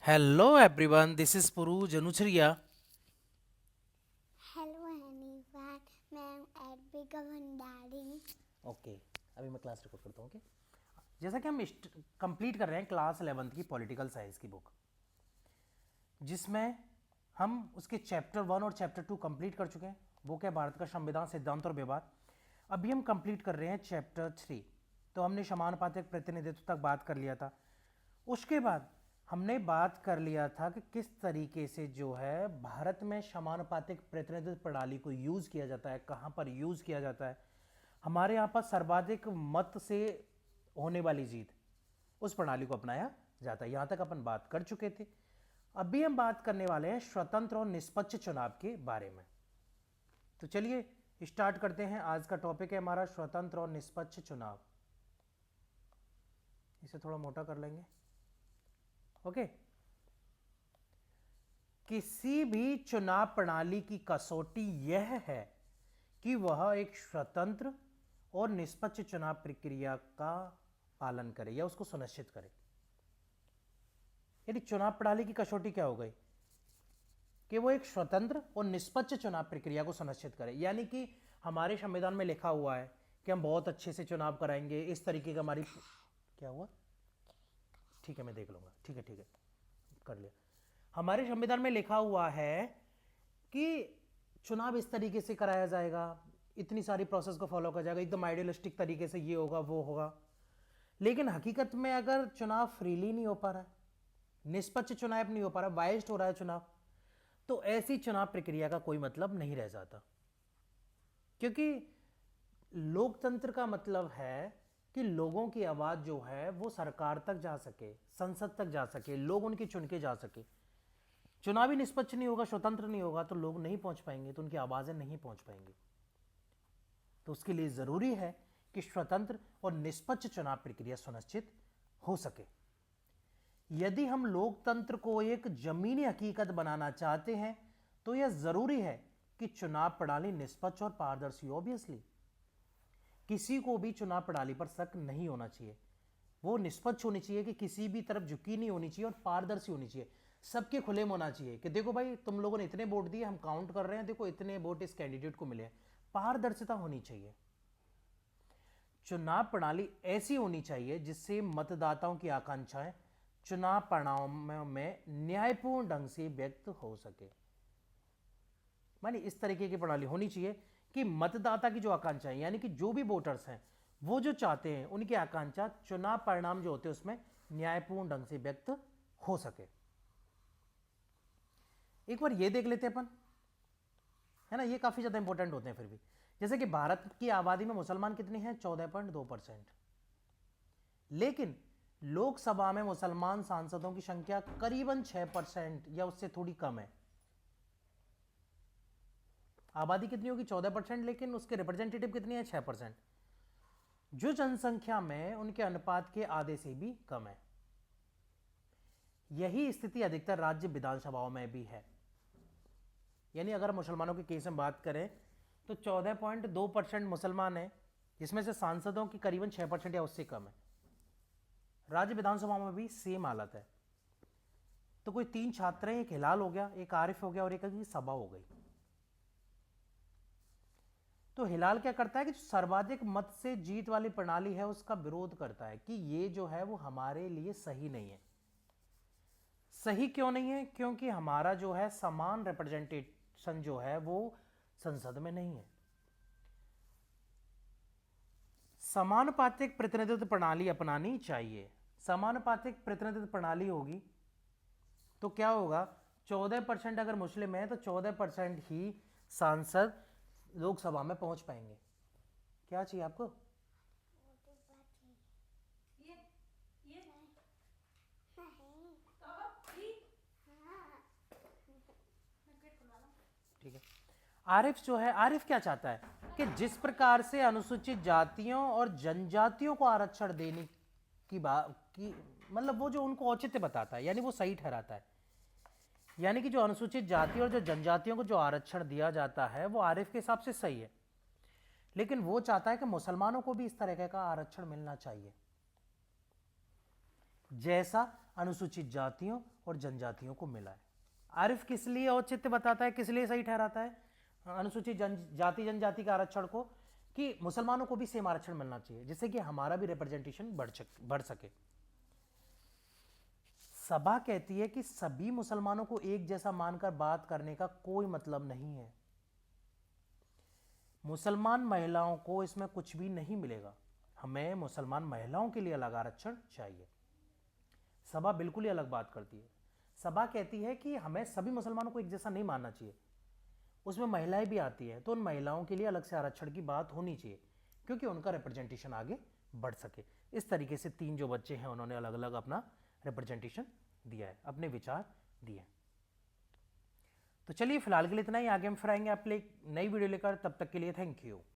Hello everyone, this is Puru Januchriya. Hello anyone, मैं एडविका Bhandari. Okay अभी मैं क्लास रिकॉर्ड करता हूँ। ओके जैसा कि हम कंप्लीट कर रहे हैं क्लास 11th की पॉलिटिकल साइंस की बुक, जिसमें हम उसके चैप्टर 1 और चैप्टर 2 कंप्लीट कर चुके हैं। वो क्या, भारत का संविधान, सिद्धांत और व्यवहार। अभी हम कंप्लीट कर रहे हैं चैप्टर 3। तो हमने समानुपातिक प्रतिनिधित्व तक बात कर लिया था। उसके बाद हमने बात कर लिया था कि किस तरीके से जो है भारत में समानुपातिक प्रतिनिधित्व प्रणाली को यूज़ किया जाता है, कहाँ पर यूज़ किया जाता है। हमारे यहाँ पर सर्वाधिक मत से होने वाली जीत, उस प्रणाली को अपनाया जाता है। यहाँ तक अपन बात कर चुके थे। अभी हम बात करने वाले हैं स्वतंत्र और निष्पक्ष चुनाव के बारे में। तो चलिए स्टार्ट करते हैं। आज का टॉपिक है हमारा स्वतंत्र और निष्पक्ष चुनाव। इसे थोड़ा मोटा कर लेंगे। ओके, किसी भी चुनाव प्रणाली की कसौटी यह है कि वह एक स्वतंत्र और निष्पक्ष चुनाव प्रक्रिया का पालन करे या उसको सुनिश्चित करे। यदि चुनाव प्रणाली की कसौटी क्या हो गई कि वो एक स्वतंत्र और निष्पक्ष चुनाव प्रक्रिया को सुनिश्चित करे। यानी कि हमारे संविधान में लिखा हुआ है कि हम बहुत अच्छे से चुनाव कराएंगे, इस तरीके का हमारी क्या हुआ, ठीक है मैं देख लूंगा, ठीक है कर लिया। हमारे संविधान में लिखा हुआ है कि चुनाव इस तरीके से कराया जाएगा, इतनी सारी प्रोसेस को फॉलो किया जाएगा, एकदम आइडियलिस्टिक तरीके से, ये होगा वो होगा। लेकिन हकीकत में अगर चुनाव फ्रीली नहीं हो पा रहा है, निष्पक्ष चुनाव नहीं हो पा रहा, बायस्ड हो रहा है चुनाव, तो ऐसी चुनाव प्रक्रिया का कोई मतलब नहीं रह जाता। क्योंकि लोकतंत्र का मतलब है कि लोगों की आवाज जो है वो सरकार तक जा सके, संसद तक जा सके, लोग उनकी चुन के जा सके। चुनाव ही निष्पक्ष नहीं होगा, स्वतंत्र नहीं होगा, तो लोग नहीं पहुंच पाएंगे, तो उनकी आवाजें नहीं पहुंच पाएंगी। तो उसके लिए जरूरी है कि स्वतंत्र और निष्पक्ष चुनाव प्रक्रिया सुनिश्चित हो सके। यदि हम लोकतंत्र को एक जमीनी हकीकत बनाना चाहते हैं तो यह जरूरी है कि चुनाव प्रणाली निष्पक्ष और पारदर्शी। ऑब्वियसली किसी को भी चुनाव प्रणाली पर शक नहीं होना चाहिए, वो निष्पक्ष होनी चाहिए कि किसी भी तरफ झुकी नहीं होनी चाहिए और पारदर्शी होनी चाहिए। सबके खुले में होना चाहिए कि देखो भाई तुम लोगों ने इतने वोट दिए, हम काउंट कर रहे हैं, देखो इतने वोट इस कैंडिडेट को मिले हैं। पारदर्शिता होनी चाहिए। चुनाव प्रणाली ऐसी होनी चाहिए जिससे मतदाताओं की आकांक्षाएं चुनाव परिणामों में न्यायपूर्ण ढंग से व्यक्त हो सके। मानी इस तरीके की प्रणाली होनी चाहिए कि मतदाता की जो आकांक्षाएं, यानी कि जो भी वोटर्स हैं वो जो चाहते हैं उनकी आकांक्षा चुनाव परिणाम जो होते हैं उसमें न्यायपूर्ण ढंग से व्यक्त हो सके। एक बार ये देख लेते हैं अपन, है ना, ये काफी ज्यादा इंपॉर्टेंट होते हैं फिर भी। जैसे कि भारत की आबादी में मुसलमान कितने हैं, 14.2%। लेकिन लोकसभा में मुसलमान सांसदों की संख्या करीबन 6% या उससे थोड़ी कम है। आबादी कितनी होगी, 14%, लेकिन उसके रिप्रेजेंटेटिव कितने हैं, 6%। जो जनसंख्या में उनके अनुपात के आधे से भी कम है। यही स्थिति अधिकतर राज्य विधानसभाओं में भी है। यानी अगर मुसलमानों के केस में बात करें तो 14.2% मुसलमान है, जिसमें से सांसदों की करीबन 6% या उससे कम है। राज्य विधानसभाओं में भी सेम हालत है। तो कोई 3 छात्र हैं, एक हिलाल हो गया, एक आरिफ हो गया और एक की सभा हो गई। तो हिलाल क्या करता है कि सर्वाधिक मत से जीत वाली प्रणाली है उसका विरोध करता है कि ये जो है वो हमारे लिए सही नहीं है। सही क्यों नहीं है, क्योंकि हमारा जो है समान रिप्रेजेंटेशन जो है वो संसद में नहीं है। समानुपातिक प्रतिनिधित्व प्रणाली अपनानी चाहिए। समानुपातिक प्रतिनिधित्व प्रणाली होगी तो क्या होगा, 14% अगर मुस्लिम है तो 14% ही सांसद लोकसभा में पहुंच पाएंगे। क्या चाहिए आपको, ठीक है। आरिफ जो है, आरिफ क्या चाहता है कि जिस प्रकार से अनुसूचित जातियों और जनजातियों को आरक्षण देने की बात की, मतलब वो जो उनको औचित्य बताता है, यानी वो सही ठहराता है। यानी कि जो अनुसूचित जाति और जो जनजातियों को जो आरक्षण दिया जाता है वो आरिफ के हिसाब से सही है। लेकिन वो चाहता है कि मुसलमानों को भी इस तरह का आरक्षण मिलना चाहिए। जैसा अनुसूचित जातियों और जनजातियों को मिला है। आरिफ किस लिए औचित्य बताता है, किस लिए सही ठहराता है अनुसूचित जाति जनजाति का आरक्षण को? कि मुसलमानों को भी सेम आरक्षण मिलना चाहिए जिससे कि हमारा भी रिप्रेजेंटेशन बढ़ सके। सभा कहती है कि सभी मुसलमानों को एक जैसा मानकर बात करने का कोई मतलब नहीं है। मुसलमान महिलाओं को इसमें कुछ भी नहीं मिलेगा, हमें मुसलमान महिलाओं के लिए अलग आरक्षण चाहिए। सभा बिल्कुल ही अलग बात करती है। सभा कहती है कि हमें सभी मुसलमानों को एक जैसा नहीं मानना चाहिए, उसमें महिलाएं भी आती है तो उन महिलाओं के लिए अलग से आरक्षण की बात होनी चाहिए क्योंकि उनका रिप्रेजेंटेशन आगे बढ़ सके। इस तरीके से 3 जो बच्चे हैं उन्होंने अलग अलग अपना रिप्रेजेंटेशन दिया है, अपने विचार दिए हैं। तो चलिए फिलहाल के लिए इतना ही, आगे हम फिर आएंगे आप नई वीडियो लेकर, तब तक के लिए थैंक यू।